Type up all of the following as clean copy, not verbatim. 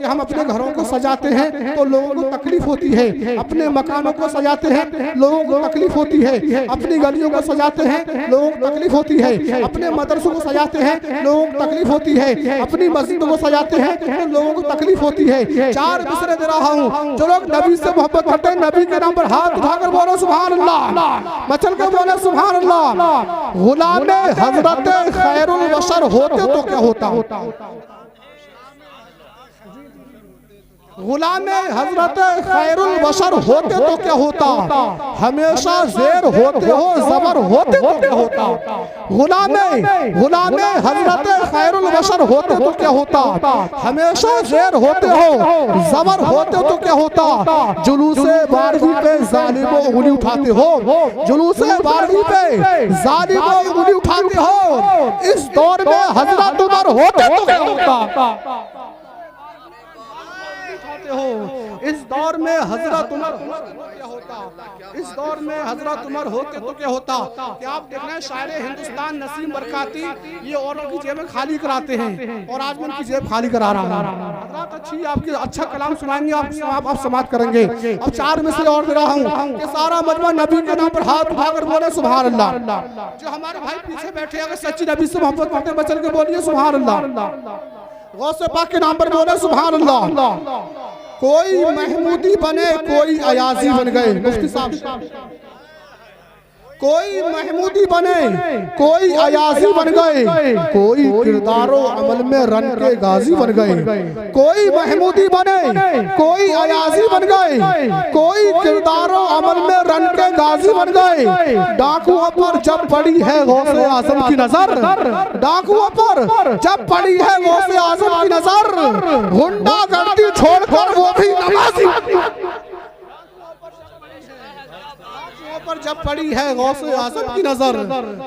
कि हम अपने घरों को सजाते हैं तो लोगों को तकलीफ होती है, अपने मकानों को सजाते हैं लोगों को तकलीफ होती है, अपनी गलियों को सजाते हैं लोगों को तकलीफ होती है, अपने मदरसों को सजाते हैं लोगों को तकलीफ होती है, अपनी मस्जिदों को सजाते हैं तो लोगों को तकलीफ होती है। चार मिसरे दे रहा हूँ, जो लोग नबी से मोहब्बत करते हैं नबी के नाम पर हाथ उठाकर बोलो सुभान अल्लाह, मचल के बोले सुभान अल्लाह। गुलामे हजरत खैरुल बशर होते तो क्या होता, गुलामे हजरत खैरुल बशर होते तो क्या होता, हमेशा जेर होते हो जबर होते तो क्या होता, गुलामे हजरत खैरुल बशर होते तो क्या होता, हमेशा जेर होते हो जबर होते तो क्या होता। जुलूसे बारगी पे जालिमों उंगली उठाते हो, जुलूसे बारगी पे जालिमों उंगली उठाते हो, इस दौर में हजरत उमर होते तो क्या होता, हो इस दौर में हजरत उमर क्या होता, इस दौर में हजरत उमर होते तो क्या होता। क्या आप देख रहे हैं शायर हिंदुस्तान नसीम बरकाती ये औरों की जेबें खाली कराते हैं और आज मैं उनकी जेब खाली करा रहा हूँ। हजरत अच्छी आपकी अच्छा कलाम सुनाएंगे, आप समाप्त करेंगे। अब चार में से और दे रहा हूँ कि सारा मजमा नबी के नाम पर हाथ उठाकर बोले सुभान अल्लाह। जो हमारे भाई पीछे बैठे अगर सच्ची नबी से मोहब्बत करते बचल के बोलिए सुभान अल्लाह। गौसे पाक के नाम पर बोले सुभान अल्लाह। कोई महमूदी बने कोई अयाजी बन गए, मुफ्ती साहब कोई महमूदी बने कोई अयाजी बन गए, कोई किरदारो अमल में रन के गाजी बन गए, कोई महमूदी बने कोई अयाजी बन गए, कोई किरदारो अमल में रन के गाजी बन गए। डाकुओं पर जब पड़ी है गौसे आजम की नजर, डाकुओं पर जब पड़ी है गौसे आजम की नजर, गुंडागर्दी छोड़कर वो भी नमाजी पर जब पड़ी है गौसे आजम की नजर,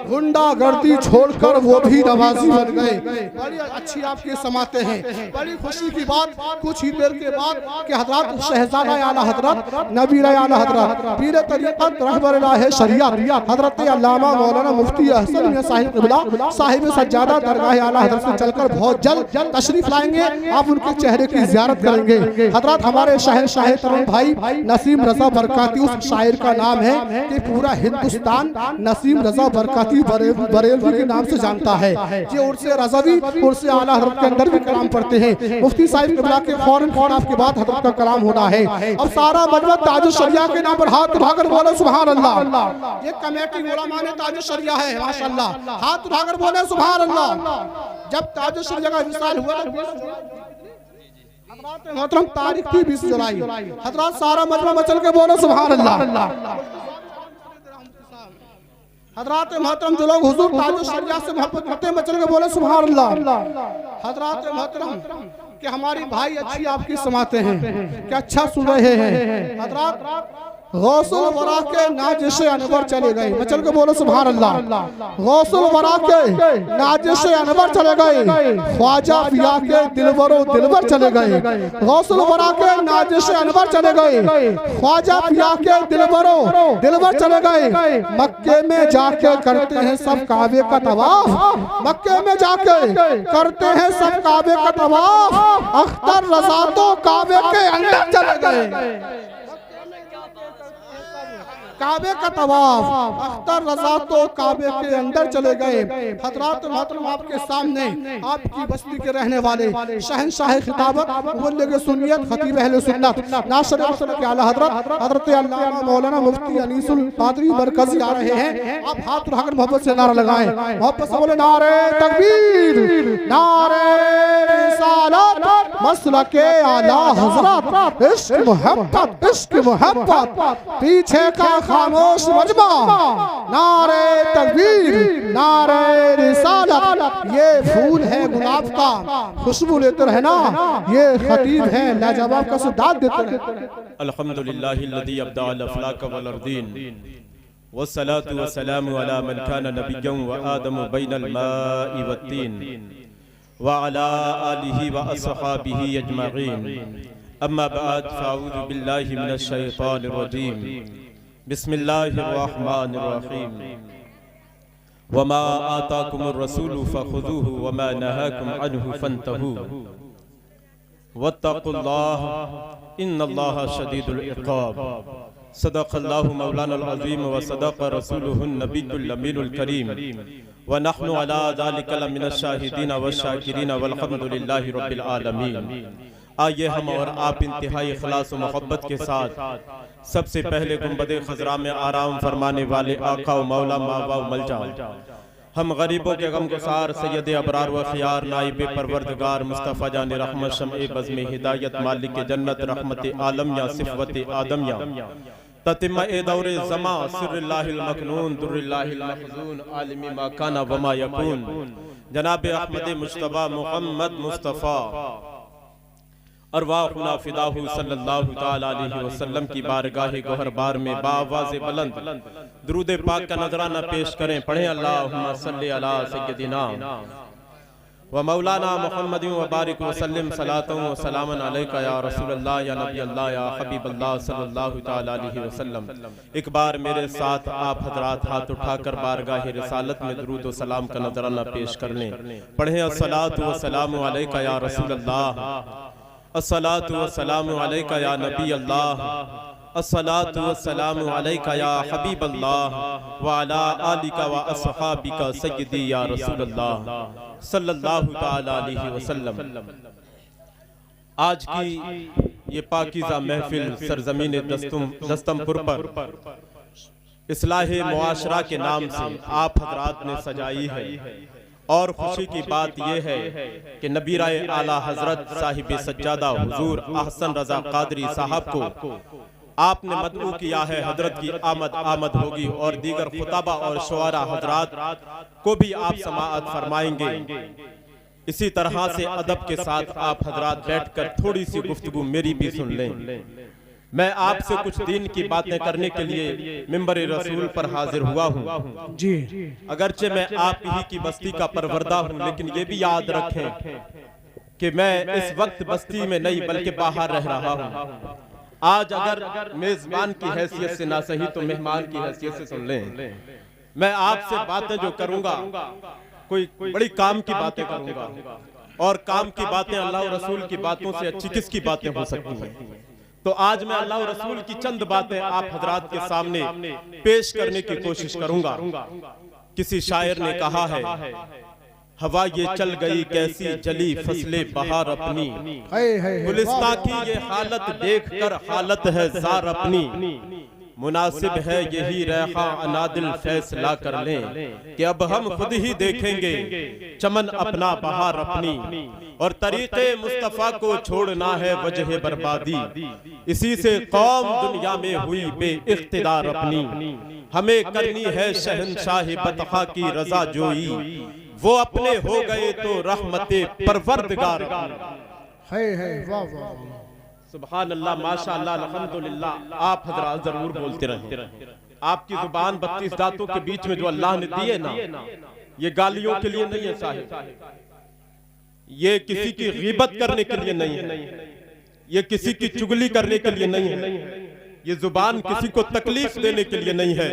गुंडागर्दी छोड़कर वो भी नमाजी बन गए। बड़ी अच्छी आपके समाते हैं, बड़ी खुशी की बात कुछ ही देर के बाद कि हजरत शहजादा आला हजरत नबी आला हजरत पीर तरीक़त रहबर शरीयत हजरत अल्लामा मौलाना मुफ्ती अहसन मियां साहिब क़िबला साहिब सज्जादा दरगाह आला हजरत से चलकर बहुत जल्द तशरीफ लाएंगे, आप उनके चेहरे की ज़ियारत करेंगे। हजरत हमारे शहंशाह तरम भाई नसीम रजा बरकाती उस शायर का नाम है कि पूरा हिंदुस्तान नसीम रजा बरकाती बरेलवी के नाम से जानता है। ये उर्से रज़वी उर्से आला हज़रत के अंदर भी कलाम पढ़ते हैं। मुफ्ती साहिब क़िबला के फौरन आपके बाद हज़रत का कलाम होना है। अब सारा मजमा ताजुल शरिया के नाम पर हाथ उठाकर बोले सुभान अल्लाह। ये कमेटी उलमा ने ताजुल शरिया है माशाअल्लाह, हाथ उठाकर बोले सुभान अल्लाह। जब ताजुल शरिया का विसाल हुआ मोहतरम तारीख थी 20 जुलाई, हजरत सारा मजमा मचल के बोले सुभान अल्लाह। हजरात मोहतरम जो लोग हुजूर ताजुल शरिया से मोहब्बत करते हैं मचल के बोले सुभान अल्लाह। हजरात मोहतरम कि हमारी भाई अच्छी आपकी समाते हैं कि अच्छा सुन रहे हैं। हजरात गौसुल वरा के नाजिश अनवर चले गए, मचल के बोलो सुभान अल्लाह। गौसुल वरा के नाजिश अनवर चले गए, ख्वाजा पिया के दिलबरो दिलबर चले गए। गौसुल वरा के नाजिश अनवर चले गए, ख्वाजा पिया के दिलबरो दिलबर चले गए। मक्के में जाके करते हैं सब काबे का तवाफ, मक्के में जाके करते हैं सब काबे का तवाफ। अख्तर रज़ा तो काबे के अंदर चले गए, काबे का तवाफ। अख्तर रज़ा तो काबे के अंदर चले गए। हजरात मोहतरम आपके सामने आपकी बस्ती के रहने वाले शहंशाह खिताबत मुबल्लिग सुन्नियत खतीब अहले सुन्नत नासिर के आला हजरत हजरत अल्लामा मौलाना मुफ्ती अनीसुल कादरी मरकजी आ रहे हैं। आप हाथ उठाकर मोहब्बत से नारा लगाएं, मोहब्बत से बोले नारे तकबीर, नारे रिसालत, मसलके आला हजरत, इश्क मोहब्बत, इश्क मोहब्बत, पीछे का खामोश मजमा, नारे तकबीर, नारे रिसालत। ये फूल है गुलाब का, खुशबू लेते रहना, ये खतीब है लाजवाब का सुदाद देते रहना। अल्हम्दुलिल्लाहिल्लज़ी अब्दा अल-अफ़लाक वल अर्दीन वस्सलातु वस्सलामु अला मन कान नबिय्यन व आदम बैनल माइ वत्तीन व अला आलिहि व अस्हाबिहि अजमईन। अम्मा बाद फ़अऊज़ु बिल्लाहि मिनश शैतानिर रजीम। बिस्मिल्लाहिर्रहमानिर्रहीम। वमा आताकुमुर रसूलु फखुदूहु वमा नहाकुम अन्हु फंतहू। वत्तकुल्लाह इन्नल्लाह शदीदुल इक़ाब। सदक़ल्लाहु मौलाना अज़ीम व सदक़ रसूलुहुन नबियुल अमीनुल करीम व नहनु अला ज़ालिका लमिनश शाहिदीन व शाकिरीन वल्हम्दुलिल्लाहि रब्बिल आलमीन। आइए हम और आप इंतहाई इखलास व मोहब्बत के साथ सबसे पहले गुंबदे खज़रा में आराम फरमाने वाले आका व मौला मावा व मलजा, हम गरीबों के गमगुसार सैयद अबरार व खियार नाइब परवरदिगार मुस्तफ़ा जान रहमत शम्ए बज़्म हिदायत मालिक जन्नत रहमत आलम या सिफ़वत आदम या ततिम्मा ए दौरे ज़मा सिर्रिल्लाहिल मकनून दुर्रिल्लाहिल महज़ून आलिमी मा काना व मा यकून जनाब अहमद मुज्तबा मुहम्मद मुस्तफ़ा अरवाहुना फिदाहु सल्लल्लाहु तआला अलैहि वसल्लम की बारगाह गोहर बार में बाआवाज़ बुलंद दुरूद पाक का नजराना पेश करें। पढ़ें अल्लाहुम्मा सल्लि अला सय्यदिना व मौलाना मुहम्मदिन व बारिक व सल्लिम सलातन व सलामन अलैका या रसूलल्लाह या नबी अल्लाह या हबीबल्लाह सल्लल्लाहु तआला अलैहि वसल्लम। एक बार मेरे साथ आप हजरात हाथ उठाकर बारगाह रिसालत में दुरूद व सलाम का नजराना पेश कर लें। पढ़ें अस्सलातु व सलामु अलैका या रसूलल्लाह, अस्सलातु व सलामु अलैका या नबी अल्लाह, अस्सलातु व सलामु अलैका या हबीब अल्लाह व अला आलिका व अस्हाबिका सय्यदी या रसूलल्लाह सल्लल्लाहु तआला अलैहि वसल्लम। आज की ये पाकीज़ा महफिल सरजमीन दस्तमपुर पर इस्लाहे मुआशरा के नाम से आप हजरात ने सजाई है और खुशी की बात यह है कि नबीराए आला हजरत साहिब सज्जादा हुजूर अहसन रजा कादरी साहब को आपने मदऊ किया है। हजरत की आमद होगी और दीगर खुताबा और शुआरा हजरात को भी आप समाअत फरमाएंगे। इसी तरह से अदब के साथ आप हजरात बैठकर थोड़ी सी गुफ्तगू मेरी भी सुन लें। मैं आपसे कुछ दीन की बातें करने के लिए मिंबर रसूल पर हाजिर हुआ हूँ जी। अगरचे मैं आप ही की बस्ती का परवरदा हूँ, लेकिन ये भी याद रखें कि मैं इस वक्त बस्ती में नहीं बल्कि बाहर रह रहा हूँ। आज अगर मेजबान की हैसियत से ना सही तो मेहमान की हैसियत से सुन लें। मैं आपसे बातें जो करूंगा कोई बड़ी काम की बातें करूंगा, और काम की बातें अल्लाह और रसूल की बातों से अच्छी किसकी बातें हो सकती हैं। तो आज मैं अल्लाह और रसूल की चंद बातें आप हजरात के सामने पेश करने की कोशिश करूंगा। किसी शायर ने कहा है, हवा ये चल गई कैसी जली फसले बहार अपनी, गुलिस्ता की ये हालत देखकर हालत है जार अपनी, मुनासिब है यही रेखा अनादिल फैसला कर लें कि अब हम खुद ही देखेंगे चमन अपना बहार अपनी, और तरीके मुस्तफा को छोड़ना है वजह बर्बादी, इसी से कौम दुनिया में हुई बेइख्तिदार अपनी, हमें करनी है शहंशाह बतहा की रजा जोई, वो अपने हो गए तो रहमते परवरदिगार। है वाह वाह सुभान अल्लाह माशाअल्लाह अल्हम्दुलिल्लाह। आप हजरात जरूर बोलते रहें। आपकी जुबान 32 दांतों के बीच में जो अल्लाह ने दिए ना, ये गालियों के लिए नहीं है साहिब, ये किसी की गीबत करने के लिए नहीं है, ये किसी की चुगली करने के लिए नहीं है, ये जुबान किसी को तकलीफ देने के लिए नहीं है,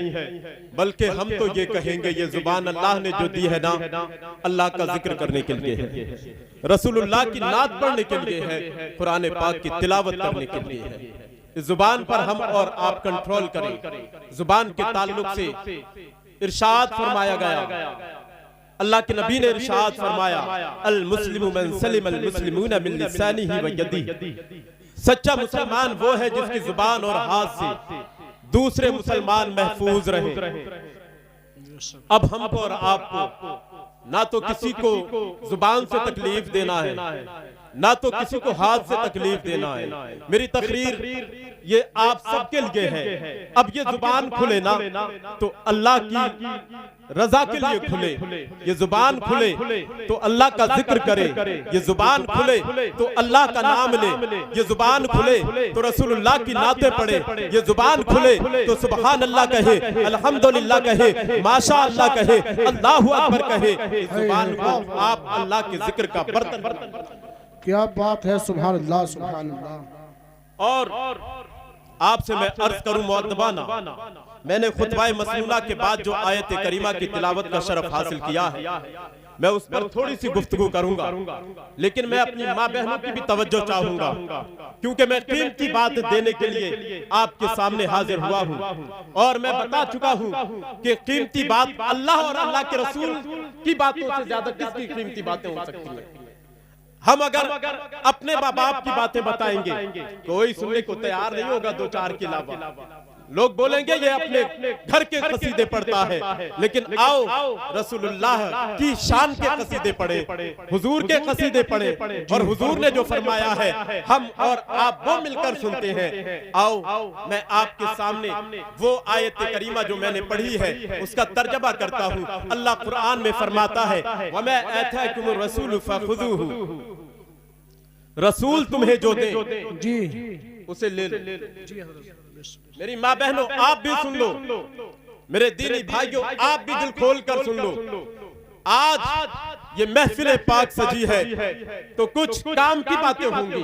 बल्कि हम तो ये कहेंगे ये जुबान अल्लाह ने जो दी है ना, अल्लाह का जिक्र करने के लिए है, रसूलुल्लाह की नात पढ़ने के लिए है, कुरान पाक की तिलावत करने के लिए है। इस जुबान पर हम और आप कंट्रोल करें। जुबान के ताल्लुक से इरशाद फरमाया गया, अल्लाह के नबी ने इरशाद फरमाया, अल मुस्लिमु मन सलिम अल मुस्लिमूना मिन लिसानिही व यदिही, सच्चा मुसलमान वो है जिसकी जुबान और हाथ से दूसरे मुसलमान महफूज रहे। अब हमको और आपको ना तो किसी को जुबान से तकलीफ देना है, ना तो किसी को हाथ से तकलीफ देना है। मेरी तकरीर ये आप सबके लिए है। अब ये जुबान खुले ना तो अल्लाह की रजा के लिए खुले, ये जुबान खुले तो अल्लाह का जिक्र करे, ये जुबान खुले तो अल्लाह का नाम ले, ये जुबान खुले तो रसूलुल्लाह की नाते पढ़े, ये जुबान खुले तो सुभान अल्लाह कहे, अल्हम्दुलिल्लाह कहे, माशा अल्लाह कहे, अल्लाहु अकबर कहे। इस जुबान को आप अल्लाह के जिक्र का बर्तन। क्या बात है, सुभान अल्लाह सुभान अल्लाह। और आपसे मैं अर्ज करूं मुअद्दबाना, मैंने खुतबा मसनूना के बाद जो आयत करीमा की तिलावत का शरफ हासिल किया है, मैं उस पर थोड़ी सी गुफ्तगू करूंगा, लेकिन मैं अपनी माँ बहनों की भी तवज्जो चाहूंगा, क्योंकि मैं कीमती बात देने के लिए आपके सामने हाजिर हुआ हूं। और मैं बता चुका हूं कि कीमती बात अल्लाह और अल्लाह के रसूल की बातों से ज्यादा किसकी कीमती बातें हो सकती हैं। हम अगर अपने माँ बाप की बातें बताएंगे, कोई सुनने को तैयार नहीं होगा दो चार के अलावा। लोग बोलेंगे ये अपने घर के कसीदे पढ़ता है, लेकिन आओ रसूलुल्लाह की शान के कसीदे पढ़े, हुजूर के कसीदे पढ़े, और हुजूर ने जो फरमाया है हम और आप वो मिलकर सुनते हैं। आओ मैं आपके सामने वो आयत करीमा जो मैंने पढ़ी है उसका तर्जमा करता हूँ। अल्लाह कुरान में फरमाता है वमा आताकुमुर रसूल फखुदूहु, रसूल तुम्हें जो दे जी उसे ले लो। मेरी माँ बहनों आप भी सुन लो, मेरे दीनी भाइयों आप भी दिल खोल कर सुन लो। आज ये महफिल पाक सजी है तो कुछ काम की बातें होंगी।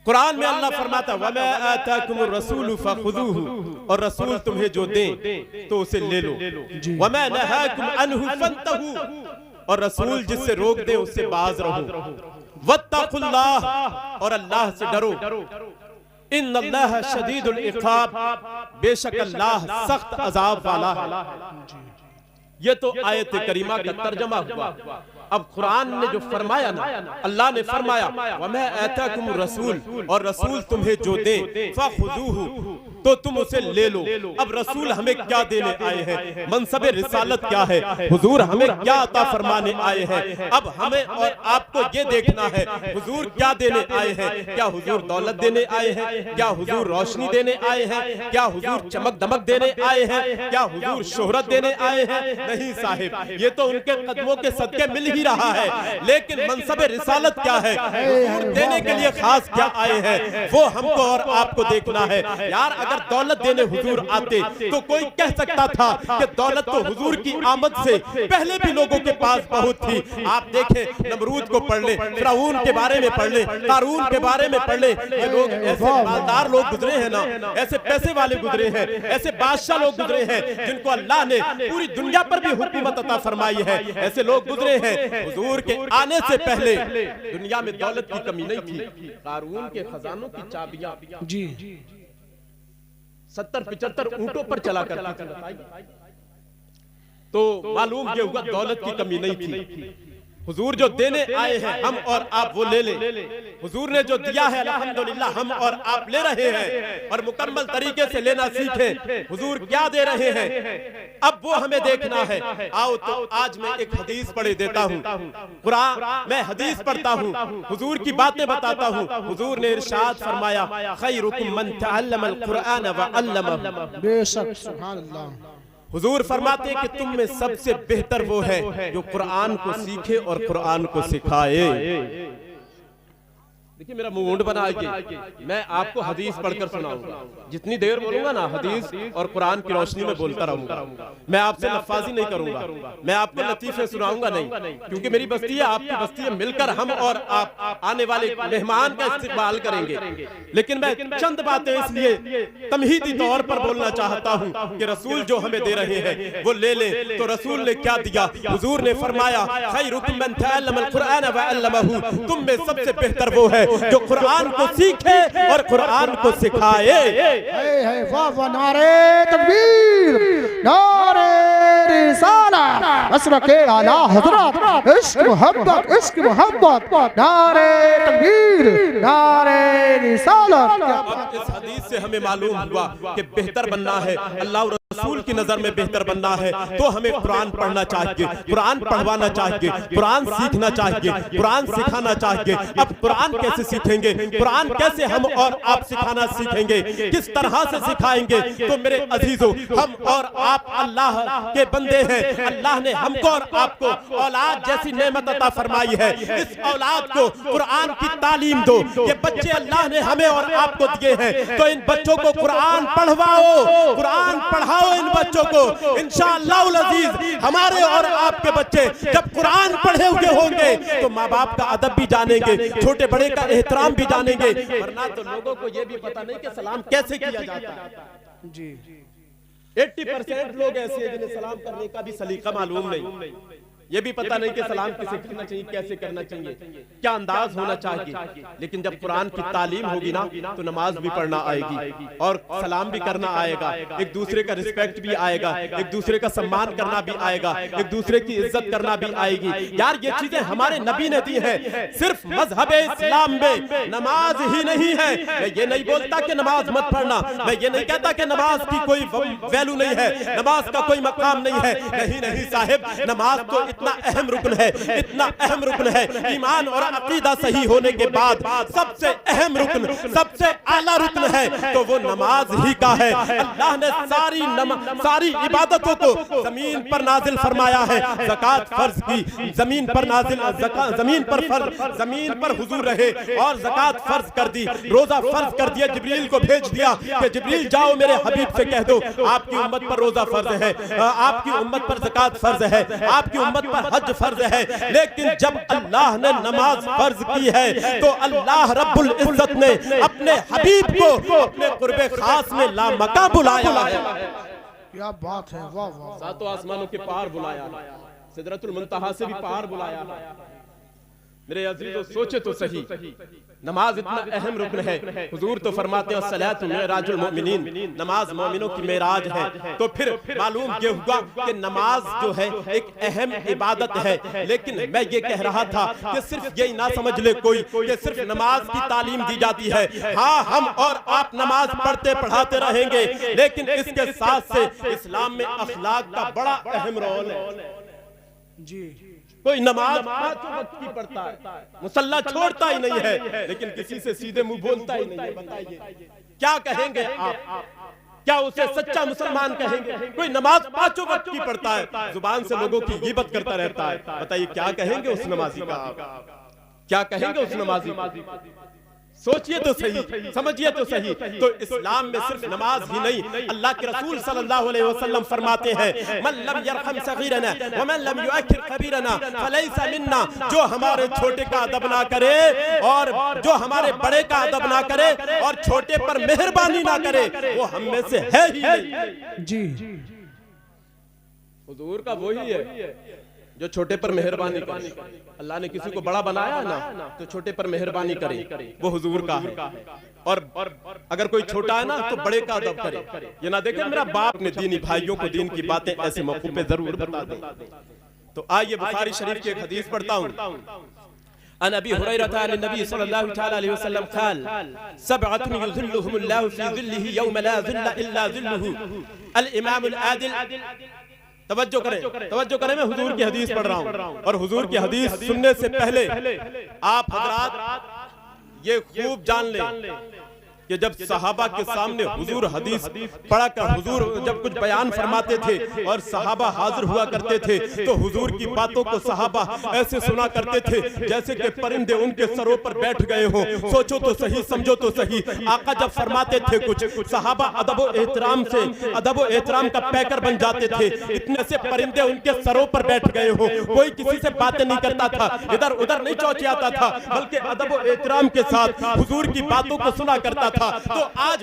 कुरान में अल्लाह फरमाता वमा आताकुमुर रसूल फखुदूहु, और रसूल तुम्हें जो दे तो उसे ले लो। वमा नहाकुम अन्हु फंतहु, और रसूल जिससे रोक दे उससे बाज रहो। वत्तकुल्लाह, और अल्लाह से डरो। इन्नल्लाह शदीदुल इक़ाब, बेशक अल्लाह सख्त अजाब वाला है। ये तो आयत करीमा का तर्जमा हुआ। अब कुरान ने जो फरमाया ना, अल्लाह ने फरमाया वमा आताकुमुर रसूल, और रसूल तुम्हें जो दे फखुदूहु, तो तुम उसे ले लो। अब रसूल हमें क्या देने आए हैं, मनसबे रिसालत क्या है, हुजूर हमें क्या अता फरमाने आए हैं। अब हमें और आपको ये देखना है हुजूर क्या देने आए हैं। क्या हुजूर दौलत देने आए हैं, क्या हुजूर रोशनी देने आए हैं, क्या हुजूर चमक दमक देने आए हैं, क्या हुजूर शोहरत देने आए हैं? नहीं साहिब, ये तो उनके कदमों के सदके मिल ही रहा है, लेकिन मनसबे रिसालत क्या है, हुजूर देने के लिए खास क्या आए हैं, वो हमको और आपको देखना है। यार अगर दौलत देने हुजूर आते तो कोई कह सकता था कि दौलत तो हुजूर की आमद से पहले भी लोगों के पास बहुत थी। आप देखें नमरूद को पढ़ ले, फिरौन के बारे में पढ़ ले, कारून के बारे में पढ़ ले। ये लोग ऐसे मालदार लोग गुजरे हैं ना, ऐसे पैसे वाले गुजरे हैं, ऐसे बादशाह लोग गुजरे हैं जिनको अल्लाह ने पूरी दुनिया पर भी हुकूमत अता फरमाई है। ऐसे लोग गुजरे हैं। हुजूर के आने से पहले दुनिया में दौलत की कमी नहीं थी। कारून के खजानों की चाबियां जी 70-75 ऊंटों पर चला करती थी, तो मालूम ये हुआ दौलत की कमी नहीं थी। हुजूर जो देने आए हैं हम और आप वो ले ले। हुजूर ने जो दिया है अल्हम्दुलिल्लाह हम और आप ले रहे हैं, और मुकम्मल तरीके से लेना सीखें। हुजूर क्या दे रहे हैं अब वो हमें देखना है। आओ तो आज मैं एक हदीस पढ़े देता हूँ। कुरान मैं हदीस पढ़ता हूँ, हुजूर की बातें बताता हूँ। हुजूर ने इरशाद फरमाया खैरुकुम मन तअल्लमल कुरआन व अल्लमहु, बेशक सुभान अल्लाह। हुजूर फरमाते कि तुम में सबसे बेहतर वो है जो कुरान को सीखे और कुरान को सिखाए। देखिए मेरा मुंह बना के मैं आपको हदीस पढ़कर सुनाऊंगा। जितनी देर बोलूंगा ना हदीस और कुरान की रोशनी में बोलता रहूंगा। मैं आपसे लफ्फाजी नहीं करूंगा, मैं आपको लतीफे सुनाऊंगा नहीं, क्योंकि मेरी बस्ती है आपकी बस्ती है, मिलकर हम और आप आने वाले मेहमान का इस्तेमाल करेंगे। लेकिन मैं चंद बातें इसलिए तमहीदी तौर पर बोलना चाहता हूँ कि रसूल जो हमें दे रहे हैं वो ले ले। तो रसूल ने क्या दिया? हुजूर ने फरमाया खैरुकुम मन तअल्लमल कुरआन व अल्लमहु, तुम में सबसे बेहतर वो है जो कुरान को सीखे और कुरान को सिखाए। वाह वाह, नारे तकबीर, नारे रिसालत, मशरक़े आला हज़रत, इश्क मोहब्बत, इश्क मोहब्बत, नारे तकबीर, नारे रिसालत। अब इस हदीस से हमें मालूम हुआ कि बेहतर बनना है, अल्लाह रसूल की नजर में बेहतर बनना है तो हमें कुरान पढ़ना चाहिए, कुरान पढ़वाना चाहिए, कुरान सीखना चाहिए, कुरान सिखाना चाहिए। अब कुरान कैसे सीखेंगे, कुरान कैसे हम और आप सिखाना सीखेंगे, किस तरह से सिखाएंगे? तो मेरे अजीजों, हम और आप अल्लाह के बंदे हैं। अल्लाह ने हमको और आपको औलाद जैसी नेमत अता फरमाई है। इस औलाद को कुरान की तालीम दो। ये बच्चे अल्लाह ने हमें और आपको दिए हैं, तो इन बच्चों को कुरान पढ़वाओ, कुरान पढ़ाओ इन बच्चों को। इंशाअल्लाह अजीज हमारे और आपके बच्चे जब कुरान पढ़े हुए होंगे तो माँ बाप का अदब भी जानेंगे, छोटे बड़े का एहतराम भी जानेंगे। वरना तो लोगों को ये भी पता नहीं कि सलाम कैसे किया जाता है। जी 80% लोग ऐसे हैं जिन्हें सलाम करने का भी सलीका मालूम नहीं। ये भी पता नहीं कि सलाम किसे करना चाहिए, कैसे करना चाहिए, क्या अंदाज होना चाहिए। लेकिन जब कुरान की तालीम होगी ना तो नमाज भी पढ़ना आएगी और सलाम भी करना आएगा, एक दूसरे का रिस्पेक्ट भी आएगा, एक दूसरे का सम्मान करना भी आएगा, एक दूसरे की इज्जत करना भी आएगी। यार ये चीजें हमारे नबी ने दी है। सिर्फ मजहब इस्लाम में नमाज ही नहीं है। मैं ये नहीं बोलता कि नमाज मत पढ़ना, मैं ये नहीं कहता कि नमाज की कोई वैल्यू नहीं है, नमाज का कोई मकाम नहीं है। नहीं नहीं साहिब, नमाज तो इतना अहम रुकन है, इतना अहम रुकन है। ईमान और अकीदा सही होने के बाद सबसे अहम रुकन, सबसे आला रुकन है तो वो नमाज ही का है। अल्लाह ने सारी इबादतों को जमीन पर नाजिल फरमाया है। ज़कात फर्ज की जमीन पर नाजिल, जमीन पर हुजूर रहे और ज़कात फर्ज कर दी, रोजा फर्ज कर दिया। जिब्रील को भेज दिया कि जिब्रील जाओ मेरे हबीब से कह दो आपकी उम्मत पर रोजा फर्ज है, आपकी उम्मत पर ज़कात फर्ज है, आपकी उम्मत पर हज फर्ज है। लेकिन जब अल्लाह ने नमाज फर्ज की है तो अल्लाह रब्बुल इज्जत ने अपने हबीब को अपने कुर्बे खास में लामका बुलाया है। क्या बात है, वाह वाह। सातों आसमानों के पार बुलाया, सिदरतुल मुंतहा से भी पार बुलाया। मेरे अजीजों सोचे तो सही, नमाज इतना अहम रुकन है। हुजूर तो फरमाते हैं सलातु मेराजुल मोमिनीन, नमाज मोमिनों की मेराज है। तो फिर मालूम ये हुआ कि नमाज जो है एक अहम इबादत है। लेकिन मैं ये कह रहा था कि सिर्फ यही ना समझ ले कोई कि सिर्फ नमाज की तालीम दी जाती है। हाँ, हम और आप नमाज पढ़ते पढ़ाते रहेंगे, लेकिन इसके साथ से इस्लाम में अखलाक का बड़ा अहम रोल है जी। कोई नमाज 5 वक्त की पढ़ता है, मुसल्ला छोड़ता ही नहीं है, लेकिन किसी से सीधे मुंह बोलता ही नहीं है। बताइए क्या कहेंगे आप? क्या उसे सच्चा मुसलमान कहेंगे? कोई नमाज 5 वक्त की पढ़ता है, जुबान से लोगों की गिबत करता रहता है। बताइए क्या कहेंगे उस नमाजी का? क्या कहेंगे उस नमाजी का? सोचिए तो सही, समझिए तो सही। तो इस्लाम में सिर्फ नमाज ही नहीं, अल्लाह के रसूल सल्लल्लाहु अलैहि वसल्लम फरमाते हैं मन लम यरहम सगीरना व मन लम युअक्खिर कबीरना फलैसा मिन्ना। जो हमारे छोटे का अदब ना करे और जो हमारे बड़े का अदब ना करे और छोटे पर मेहरबानी ना करे, वो हम में से है ही नहीं। जी, हुजूर का वही है जो छोटे पर मेहरबानी करे। अल्लाह ने किसी को बड़ा बनाया ना तो छोटे पर मेहरबानी करे, वो हुजूर का है। और अगर कोई छोटा है ना तो बड़े का अदब करे। ये ना देखे मेरा बाप ने दीनी भाइयों को दीन की बातें ऐसे मौके पे जरूर बता दे। तो आइए बुखारी शरीफ की एक हदीस पढ़ता हूँ। अन अबी हुरैरा अन नबी सल्लल्लाहु तआला अलैहि वसल्लम क़ाल सबअतुन युज़िल्लुहुमुल्लाहु फ़ी ज़िल्लिही यौम ला ज़िल्ला इल्ला ज़िल्लुहु अल इमामुल आदिल। तवज्जो करें, मैं हुजूर की हदीस पढ़ रहा हूँ। और हुजूर की हदीस सुनने से पहले आप हजरात ये खूब जान लें कि जब सहाबा के सामने हुजूर हदीस पढ़ा कर हुजूर जब कुछ बयान फरमाते थे और सहाबा हाजिर हुआ करते थे तो हुजूर की बातों को सहाबा ऐसे सुना करते थे जैसे कि परिंदे उनके सरों पर बैठ गए हों। सोचो तो सही, समझो तो सही। आका जब फरमाते थे कुछ, सहाबा अदब व एहतराम का पैकर बन जाते थे। इतने से परिंदे उनके सरों पर बैठ गए हों। कोई किसी से बातें नहीं करता था, इधर उधर नहीं चौचियाता था, बल्कि अदब व एहतराम के साथ हुजूर की बातों को सुना करता था। तो आज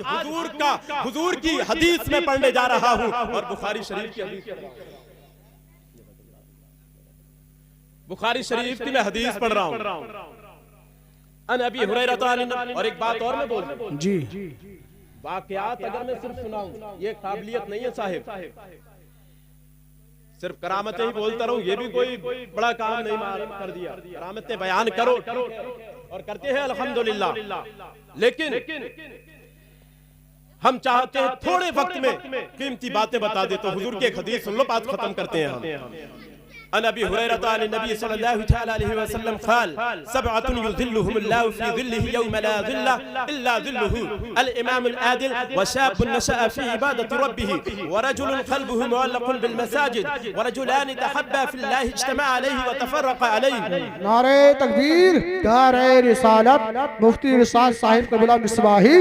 हुजूर की हदीस में पढ़ने जा रहा हूं और बुखारी शरीफ की हदीस, बुखारी शरीफ की मैं हदीस पढ़ रहा हूं। अन अबी हुरैरा और एक बात और मैं बोल दूं जी, वाकयात अगर मैं सिर्फ सुनाऊं ये काबिलियत नहीं है साहिब। सिर्फ करामतें ही बोलता रहूं ये भी कोई बड़ा काम नहीं कर दिया। करामतें बयान करो और करते हैं अल्हम्दुलिल्लाह, लेकिन हम चाहते हैं थोड़े वक्त में कीमती बातें बता दे। तो हुजूर की एक हदीस सुन लो, बात खत्म करते हैं हम। अन अबी हुरैरा अन नबी सल्लल्लाहु तआला अलैहि वसल्लम क़ाल सबअतुन युज़िल्लुहुमुल्लाहु फ़ी ज़िल्लिही यौम ला ज़िल्ला इल्ला ज़िल्लुहु अल इमामुल आदिल व शाबुन नशअ फ़ी इबादति रब्बिही व रजुलुन क़ल्बुहु मुअल्लक़ुन बिल मसाजिद व रजुलान तहब्बा फ़िल्लाहि इज्तमअ अलैहि व तफ़र्रक़ा अलैहि। नारे तकबीर, नारे रिसालत, मुफ्ती रिसाल साहिब कबीला मिसबाही।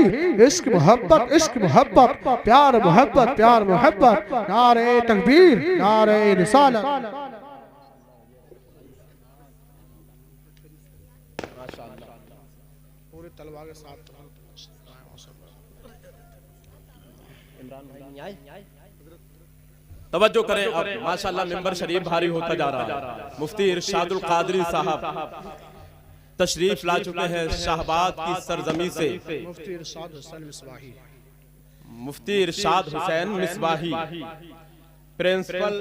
इश्क मोहब्बत, इश्क मोहब्बत, प्यार मोहब्बत, प्यार मोहब्बत। नारे तकबीर, नारे रिसालत। पूरे तलवार के साथ इमरान भाई नहीं आए। तवज्जो करें अब माशाअल्लाह मिंबर शरीफ भारी होता जा रहा है। मुफ्ती इरशादुल कादरी साहब तशरीफ ला चुके हैं शाहबाद की सरजमी से। मुफ्ती इरशाद हुसैन मिसबाही प्रिंसिपल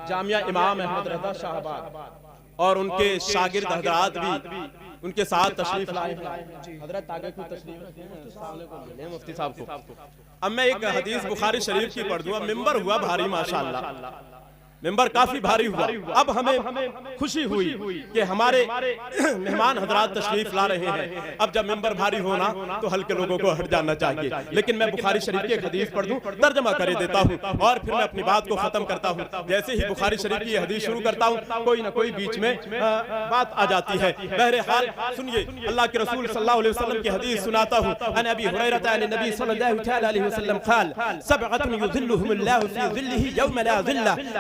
जामिया इमाम अहमद रज़ा शाहबाद और उनके शागिर्द हजरात भी उनके साथ तशरीफ लाए हैं। हजरत आगे को तशरीफ मुफ्ती साहब को। अब मैं एक हदीस बुखारी शरीफ की पढ़ दूंगा। मिंबर हुआ भारी माशाअल्लाह, मिंबर काफी भारी हुआ। अब हमें खुशी हुई कि हमारे मेहमान हजरात तशरीफ ला रहे हैं। अब जब मिंबर भारी होना तो हल्के लोगों को हट जाना चाहिए। लेकिन मैं बुखारी शरीफ की एक हदीस पढ़ दूं, तर्जमा करे देता हूं और फिर मैं अपनी बात को खत्म करता हूं। जैसे ही बुखारी शरीफ की हदीस शुरू करता हूं कोई ना कोई बीच में बात आ जाती है। बहरहाल सुनिए, अल्लाह के रसूल सल्लल्लाहु अलैहि वसल्लम की हदीस सुनाता हूं। अन अबी हुरैरा अन नबी सल्लल्लाहु अलैहि वसल्लम क़ाल सबअतुन युज़िल्लुहुमुल्लाहु फ़ी ज़िल्लिही यौम ला ज़िल्ला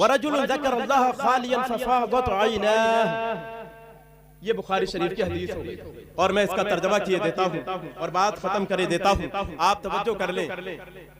वरजुल ज़करल्लाह खालियन फफ़ाज़त ऐनाह। ये बुखारी शरीफ की हदीस हो गई और मैं इसका तर्जमा किए देता हूँ और बात खत्म करे देता हूँ। आप तवज्जो कर लें।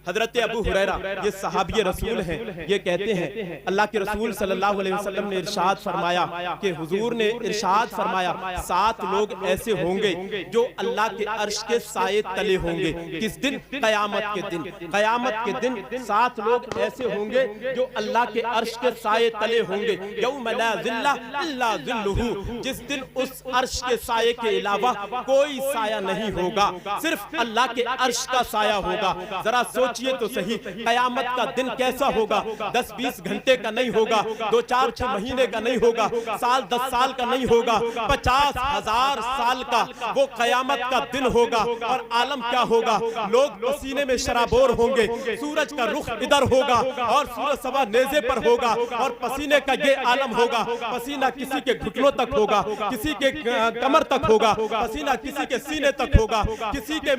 हजरत अबू हुरैरा ये सहाबी रसूल हैं, ये कहते हैं अल्लाह के रसूल सल्लल्लाहु अलैहि वसल्लम ने इरशाद फरमाया कि हुजूर ने इरशाद फरमाया 7 लोग ऐसे होंगे जो अल्लाह के अर्श के साये तले होंगे। किस दिन? क़यामत के दिन। क़यामत के दिन 7 लोग ऐसे होंगे जो अल्लाह के अर्श के साये तले होंगे। यौम ला ज़िल्ला इल्ला ज़िल्लुहु, जिस दिन उस अर्श के साये के अलावा कोई साया नहीं होगा, सिर्फ अल्लाह के अर्श का साया होगा। जरा सोचिए तो सही, कयामत का दिन कैसा होगा? 10-20 घंटे का नहीं होगा, 2-4-6 महीने का नहीं होगा, साल 10 साल का नहीं होगा, 50,000 साल का वो कयामत का दिन होगा। और आलम क्या होगा? लोग पसीने में शराबोर होंगे, सूरज का रुख इधर होगा और सूरज सवा नेज़े पर होगा और पसीने का ये आलम होगा। पसीना किसी के घुटनों तक होगा, किसी के कमर तक होगा, पसीना किसी के सीने तक होगा, किसी के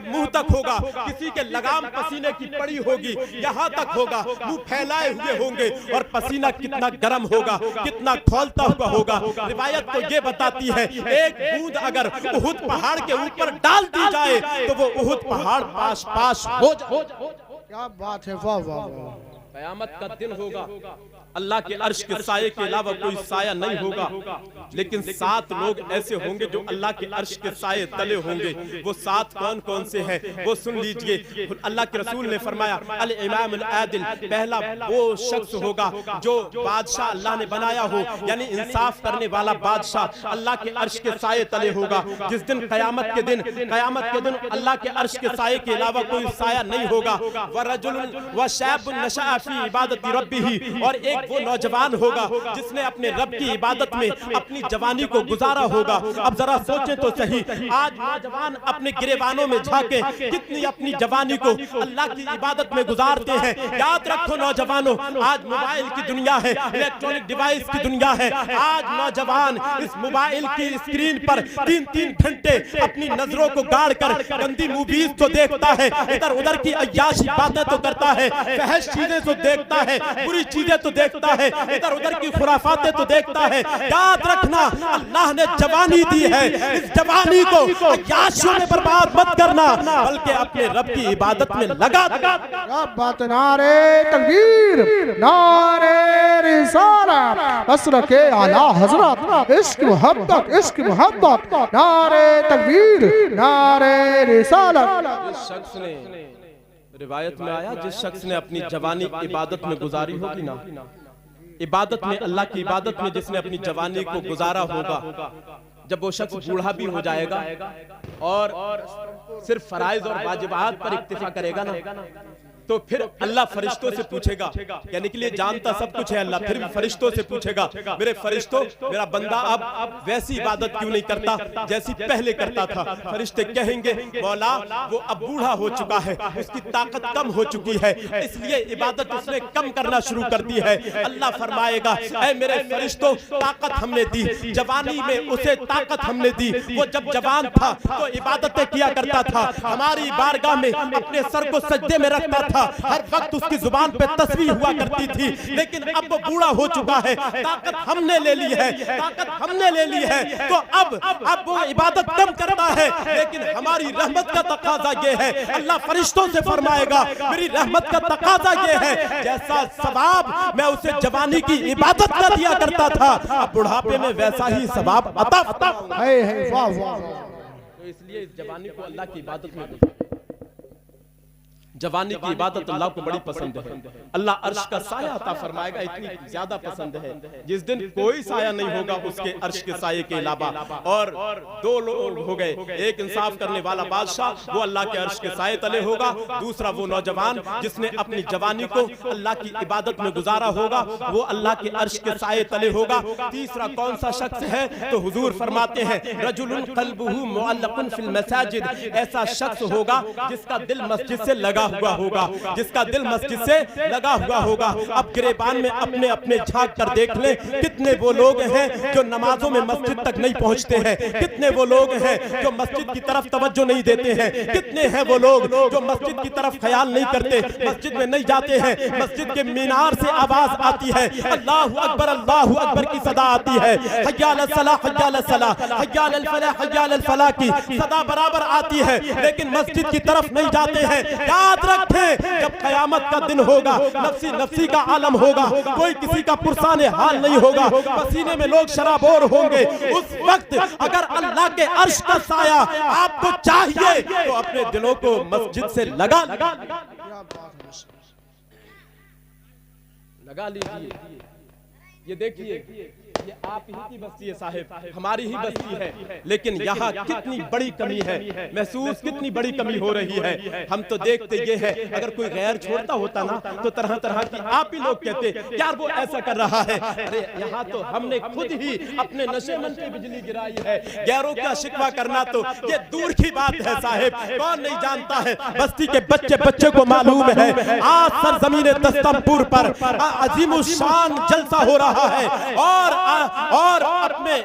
मुंह तक होगा, किसी के लगाम पसीने की पड़ी होगी, यहाँ तक होगा, मुंह फैलाए हुए होंगे और पसीना कितना गर्म होगा, कितना खौलता हुआ होगा। रिवायत तो ये बताती है एक बूंद अगर उहुद पहाड़ के ऊपर डाल दी जाए तो वो उहुद पहाड़ पास पास हो जाए। क्या बात है, वाह वाह वाह। कयामत का दिन होगा, अल्लाह के अर्श के साये के अलावा कोई साया नहीं होगा, लेकिन 7 लोग ऐसे होंगे जो अल्लाह के अर्श के साये तले होंगे। वो 7 कौन कौन से हैं वो सुन लीजिए। अल्लाह के रसूल ने फरमाया अल इमाम अल आदिल, पहला वो शख्स होगा जो बादशाह अल्लाह ने बनाया हो, यानी इंसाफ करने वाला बादशाह अल्लाह के अर्श के साये तले होगा। जिस दिन कयामत के दिन अल्लाह के अर्श के साये के अलावा कोई साया नहीं होगा। वरजुल व शाबुन नशअ फी इबादति रब्बिही, और एक वो नौजवान होगा जिसने अपने रब की इबादत में अपनी जवानी को गुजारा होगा। अब जरा सोचें तो सही, आज नौजवान अपने गिरेबानों में झांके कितनी अपनी जवानी को अल्लाह की इबादत में गुजारते हैं। याद रखो नौजवानों, आज मोबाइल की दुनिया है, इलेक्ट्रॉनिक डिवाइस की दुनिया है। आज नौजवान इस मोबाइल की स्क्रीन पर 3-3 घंटे अपनी नजरों को गाड़ कर गंदी मूवीज तो देखता है, इधर उधर की अय्याशी बातें तो करता है, फहश चीजें तो देखता है, बुरी चीजें तो देखता है, इधर उधर की खुराफातें तो देखता है। याद रखना अल्लाह ने जवानी दी है, इस जवानी को अय्याशियों में बर्बाद मत करना, बल्कि अपने रब की इबादत में लगा। क्या बात, नारे तकबीर, नारे रिसालत, असर के आला हजरत, इश्क मोहब्बत, नारे तकबीर, नारे रिसालत। जिस शख्स ने, रिवायत में आया, जिस शख्स ने अपनी जवानी इबादत में गुजारी होगी ना, इबादत में, अल्लाह की इबादत में जिसने अपनी जवानी को गुजारा होगा, जब वो शख्स बूढ़ा भी हो जाएगा और सिर्फ फराइज और वाजिबात पर इक्तिफा करेगा ना, तो फिर अल्लाह फरिश्तों से पूछेगा, यानी कि लिए जानता सब कुछ है अल्लाह, फिर भी फरिश्तों से पूछेगा, मेरे फरिश्तों मेरा बंदा अब वैसी इबादत क्यों नहीं करता जैसी पहले करता था। फरिश्ते कहेंगे मौला वो अब बूढ़ा हो चुका है, उसकी ताकत कम हो चुकी है, इसलिए इबादत उसने कम करना शुरू कर दी है। अल्लाह फरमाएगा ऐ मेरे फरिश्तों ताकत हमने दी, जवानी में उसे ताकत हमने दी, वो जब जवान था तो इबादतें किया करता था, हमारी बारगाह में अपने सर को सजदे में रखता था, हर वक्त उसकी जुबान पे तस्बीह हुआ करती थी, लेकिन अब वो बूढ़ा हो चुका है, ताकत हमने ले ली है, ताकत हमने ले ली है, तो अब वो इबादत कम करता है, लेकिन हमारी रहमत का तकाजा ये है, अल्लाह फरिश्तों से फरमाएगा मेरी रहमत का तकाजा ये है, जैसा सवाब मैं उसे जवानी की इबादत का दिया करता था, अब बुढ़ापे में वैसा ही सवाब अता है। वाह वाह। तो इसलिए इस जवानी को अल्लाह की इबादत में, जवानी की इबादत अल्लाह को बड़ी पसंद है। अल्लाह अर्श का साया अता फरमाएगा, इतनी ज्यादा पसंद है जिस दिन कोई साया नहीं होगा उसके अर्श के साये के अलावा। और दो लोग हो गए, एक इंसाफ करने वाला बादशाह वो अल्लाह के अर्श के साये तले होगा, दूसरा वो नौजवान जिसने अपनी जवानी को अल्लाह की इबादत में गुजारा होगा वो अल्लाह के अर्श के साये तले होगा। तीसरा कौन सा शख्स है, तो हुजूर फरमाते हैं रजुलुन क़ल्बुहु मुअल्लक़ुन फिल मसाजिद, ऐसा शख्स होगा जिसका दिल मस्जिद से लगा हुआ होगा, जिसका दिल मस्जिद से लगा हुआ होगा। अब गिरेबान में अपने अपने झांक कर देख ले, कितने वो लोग हैं जो नमाजों में मस्जिद तक नहीं पहुंचते हैं, कितने वो लोग हैं जो मस्जिद की तरफ तवज्जो नहीं देते हैं, कितने हैं वो लोग जो मस्जिद की तरफ ख्याल नहीं करते, मस्जिद में नहीं जाते हैं, मस्जिद के मीनार से आवाज आती है अल्लाहु अकबर की सदा आती है, हय्या अलस सलाह हय्या अलस सलाह हय्या अलल फलाह हय्या अलल फलाह की सदा बराबर आती है, लेकिन मस्जिद की तरफ नहीं जाते हैं। याद रखें जब कयामत का दिन होगा, नफ्सी नफ्सी का आलम होगा, कोई किसी का पुरसाने हाल नहीं होगा, पसीने में लोग शराबोर होंगे, उस वक्त अगर अल्लाह के अर्श का साया आपको चाहिए तो अपने दिलों को मस्जिद से लगा लीजिए। ये देखिए ये आप ही की बस्ती है साहिब, हमारी ही बस्ती है, लेकिन यहाँ कितनी बड़ी कमी है, महसूस कितनी बड़ी कमी हो रही है। हम तो देखते ये है, अगर कोई गैर छोड़ता होता ना तो तरह तरह की आप ही लोग कहते यार वो ऐसा कर रहा है, अरे यहाँ तो हमने खुद ही अपने नशे मन पे बिजली गिराई है, गैरों का शिकवा करना तो ये दूर की बात है साहिब, कौन नहीं जानता है, बस्ती के बच्चे बच्चे को मालूम है आज सरजमीन दस्तमपुर पर अजीमुशान जलसा हो रहा है, और अपने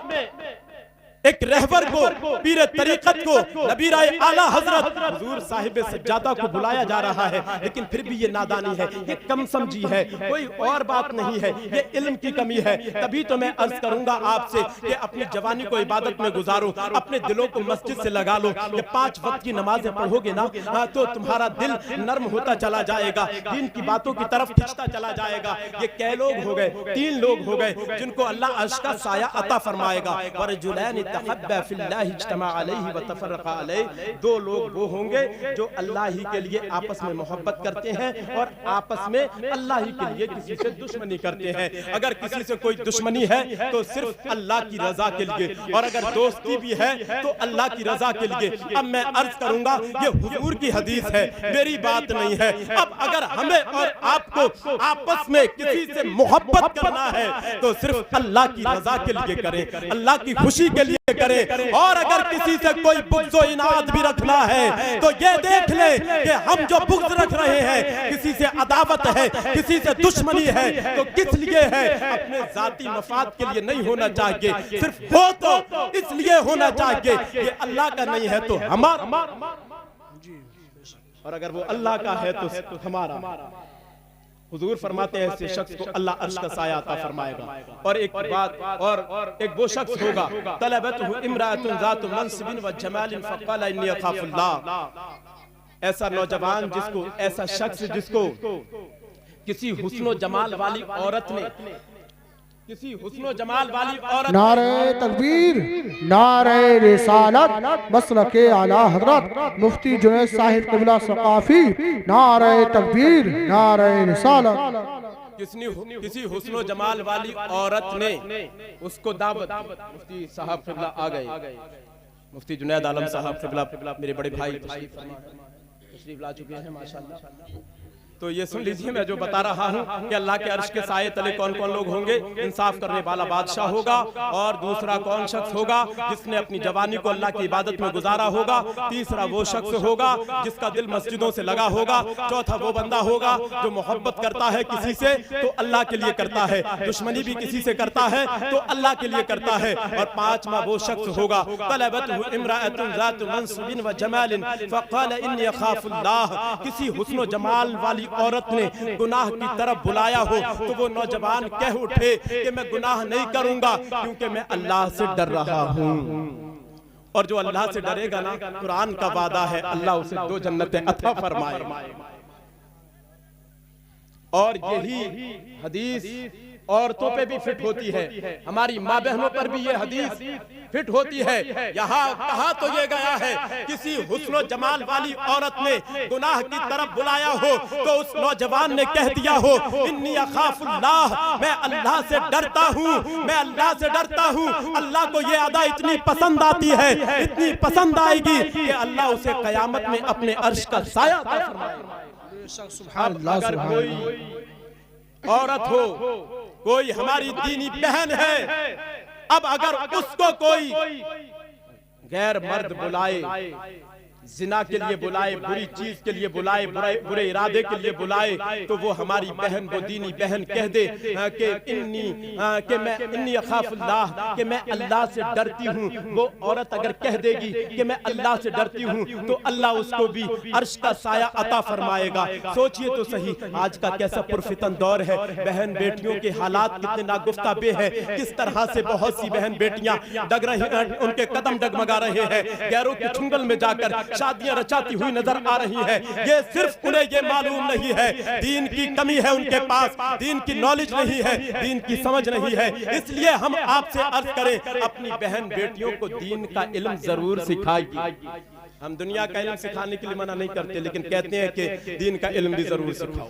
एक रहबर को, पीर तरीकत को, नबी राय आला हजरत हुजूर साहिब सज्जादा को बुलाया जा रहा है, लेकिन फिर भी ये नादानी है, ये कम समझी है, कोई और बात नहीं है, ये इल्म की कमी है। तभी तो मैं अर्ज करूंगा आपसे कि अपनी जवानी को इबादत में गुजारो, अपने दिलों को मस्जिद से लगा लो, ये 5 वक्त की नमाजें पढ़ोगे ना तो तुम्हारा दिल नर्म होता चला जाएगा, दीन की बातों की तरफ खिंचता चला जाएगा। ये कै लोग हो गए, 3 लोग हो गए जिनको अल्लाह अर्श का साया अता फरमाएगा, वरजुलैन तहब्बा फिल्लाहि इज्तमा अलैहि व तफर्रक़ा अलैहि, 2 लोग वो होंगे जो अल्लाह ही के लिए आपस में मोहब्बत करते हैं और आपस में अल्लाह ही के लिए किसी से दुश्मनी करते हैं। अगर किसी से कोई दुश्मनी है तो सिर्फ अल्लाह की रजा के लिए, और अगर दोस्ती भी है तो अल्लाह की रजा के लिए। अब मैं अर्ज करूंगा ये हुजूर की हदीस है, मेरी बात नहीं है। अब अगर हमें और आपको आपस में किसी से मोहब्बत करना है तो सिर्फ अल्लाह की रजा के लिए करें, अल्लाह की खुशी के लिए करें, और अगर किसी से कोई बुग़्ज़ और इनाद भी रखना है तो ये देख ले कि हम जो बुग़्ज़ रख रहे हैं, किसी से अदावत है, किसी से दुश्मनी है, तो किस लिए है? अपने जाती मफाद के लिए नहीं होना चाहिए, सिर्फ हो तो इसलिए होना चाहिए कि अल्लाह का नहीं है तो हमारा, और अगर वो अल्लाह का है तो हमारा। हुजूर फरमाते हैं ऐसे शख्स को अल्लाह अर्श का साया अता फरमाएगा। और एक बात, और एक वो शख्स होगा तलबतहु इम्राअतुन ज़ातु मनसिबिन व जमालिन फ़क़ाला इन्नी अख़ाफ़ुल्लाह, ऐसा नौजवान जिसको, ऐसा शख्स जिसको किसी हुस्न जमाल वाली औरत ने, किसी हुस्न जमाल वाली औरत, नारे तकबीर, नारे रिसालत, मसलके आला हजरत मुफ्ती जुनैद साहिब क़िबला सक़ाफ़ी, नारे तकबीर, नारे रिसालत। किसी हुस्न जमाल वाली औरत ने उसको दावत, मुफ्ती साहब क़िबला आ गए, मुफ्ती जुनैद आलम साहब क़िबला मेरे बड़े भाई तशरीफ ला चुके हैं माशाअल्लाह। तो ये सुन लीजिए, मैं जो बता रहा हूँ कि अल्लाह के अर्श के साए तले कौन कौन लोग होंगे। इंसाफ करने वाला बादशाह होगा, और दूसरा कौन शख्स होगा जिसने अपनी जवानी को अल्लाह की इबादत में गुजारा होगा। तीसरा वो शख्स होगा जिसका दिल मस्जिदों से लगा होगा। चौथा वो बंदा होगा जो मोहब्बत करता है किसी से तो अल्लाह के लिए करता है, दुश्मनी भी किसी से करता है तो अल्लाह के लिए करता है। और पांचवा वो शख्स होगा तलबतहु इम्राअतुन ज़ातु मनसबिन व जमालिन फ़क़ाल इन्नी अख़ाफ़ुल्लाह, किसी हुस्न व जमाल वाली औरत ने गुनाह की तरफ बुलाया हो तो वो नौजवान कह उठे कि मैं गुनाह नहीं करूंगा क्योंकि मैं अल्लाह से डर रहा हूं। और जो अल्लाह से डरेगा ना, कुरान का वादा है अल्लाह उसे 2 जन्नतें अता फरमाए। और यही हदीस औरतों पे भी फिट होती है, हमारी माँ बहनों पर भी ये हदीस फिट होती है। यहाँ कहा तो ये गया है किसी हुस्न जमाल वाली औरत ने गुनाह की तरफ बुलाया हो तो उस नौजवान ने कह दिया हो इन्नी अख़ाफ़ुल्लाह, मैं अल्लाह से डरता हूँ, मैं अल्लाह से डरता हूँ। अल्लाह को ये अदा इतनी पसंद आती है, इतनी पसंद आएगी कि अल्लाह उसे क़यामत में अपने अर्श का साया अता फरमाएगा। अगर कोई औरत हो, कोई हमारी दीनी बहन है, अब अगर उसको कोई गैर मर्द बुलाए, जिना के लिए बुलाए, बुरी चीज के लिए बुलाए, बुरे इरादे के लिए बुलाए, तो वो हमारी बहन, वो दीनी बहन कह दे कि मैं इन्नी अख़ाफ़ुल्लाह, कि मैं अल्लाह से डरती हूँ। वो औरत अगर कह देगी कि मैं अल्लाह से डरती हूँ तो अल्लाह उसको भी अर्श का साया अता फरमाएगा। सोचिए तो सही, आज का कैसा पुरफितन दौर है, बहन बेटियों के हालात कितने नागुफ्ताबे हैं, किस तरह से बहुत सी बहन बेटियां डग रही, उनके कदम डगमगा रहे हैं, गैरों के चुंगल में जाकर शादियां रचाती हुई नजर आ रही है। ये सिर्फ उन्हें ये मालूम नहीं है, दीन की कमी है उनके पास, दीन की नॉलेज नहीं है, दीन की समझ नहीं है। इसलिए हम आपसे अर्ज करें, अपनी बहन बेटियों को दीन का इल्म जरूर सिखाइए। हम दुनिया का इल्म सिखाने के लिए मना नहीं करते, लेकिन कहते हैं कि दीन का इल्म भी जरूर सिखाओ,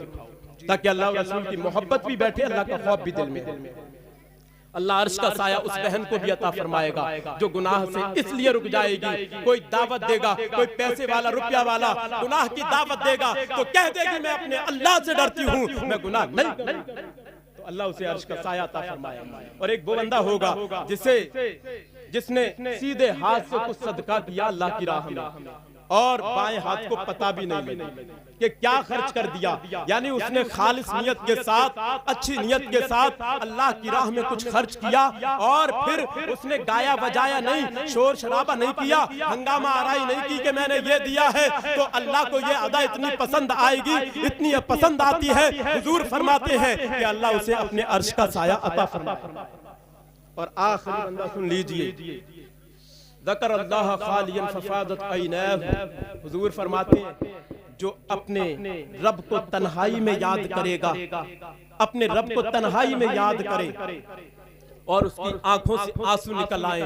ताकि अल्लाह और रसूल की मोहब्बत भी बैठे, अल्लाह का खौफ भी दिल में। अल्लाह अर्श का साया उस बहन को भी अता फरमाएगा जो गुनाह से इसलिए रुक जाएगी। कोई दावत देगा, कोई पैसे वाला, रुपया वाला गुनाह की दावत देगा तो कह देगी मैं अपने अल्लाह से डरती हूँ, मैं गुनाह नहीं करूंगी, तो अल्लाह उसे अर्श का साया अता फरमाएगा। और एक वो बंदा होगा जिसने सीधे हाथ से कुछ सदका किया अल्लाह की राह में, और बाएं हाथ को पता भी नहीं कि क्या खर्च कर दिया, यानी उसने खालिस नियत के साथ, अच्छी नियत के साथ अल्लाह की राह में कुछ खर्च किया, और फिर उसने गाया बजाया नहीं, शोर शराबा नहीं किया, हंगामा आराई नहीं की कि मैंने ये दिया है तो अल्लाह को ये अदा इतनी पसंद आएगी, इतनी पसंद आती है। हुजूर फरमाते हैं कि अल्लाह उसे अपने अर्श का साया अता फरमाएगा। और आखिरी बंदा सुन लीजिए, ज़कर अल्लाह खालियन फफादत ऐनाहु, हुजूर फरमाते हैं जो अपने रब को तन्हाई में याद करेगा, अपने रब को तन्हाई में याद करे और उसकी आंखों से आंसू निकल आए,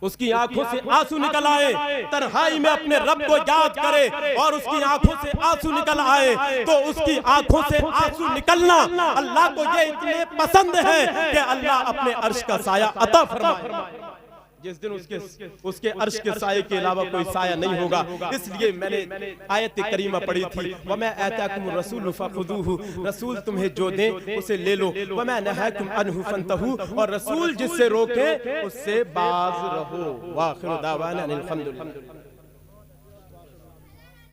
उसकी आंखों से आंसू निकल आए, तन्हाई में अपने रब को याद करे और उसकी आंखों से आंसू निकल आए, तो उसकी आंखों से आंसू निकलना अल्लाह को ये इतने पसंद है कि अल्लाह अपने अर्श का साया अता फरमाए। जिस दिन उसके अर्श के साये के अलावा कोई साया नहीं होगा। इसलिए मैंने आयत करीमा पढ़ी थी, वमा आताकुम रसूल फखुदूहु, रसूल तुम्हें जो दे उसे ले लो, वमा नहाकुम अन्हु फंतहु, और रसूल जिससे रोके उससे बाज रहो। वाखिरु दावाना अनिल हम्दुलिल्लाह।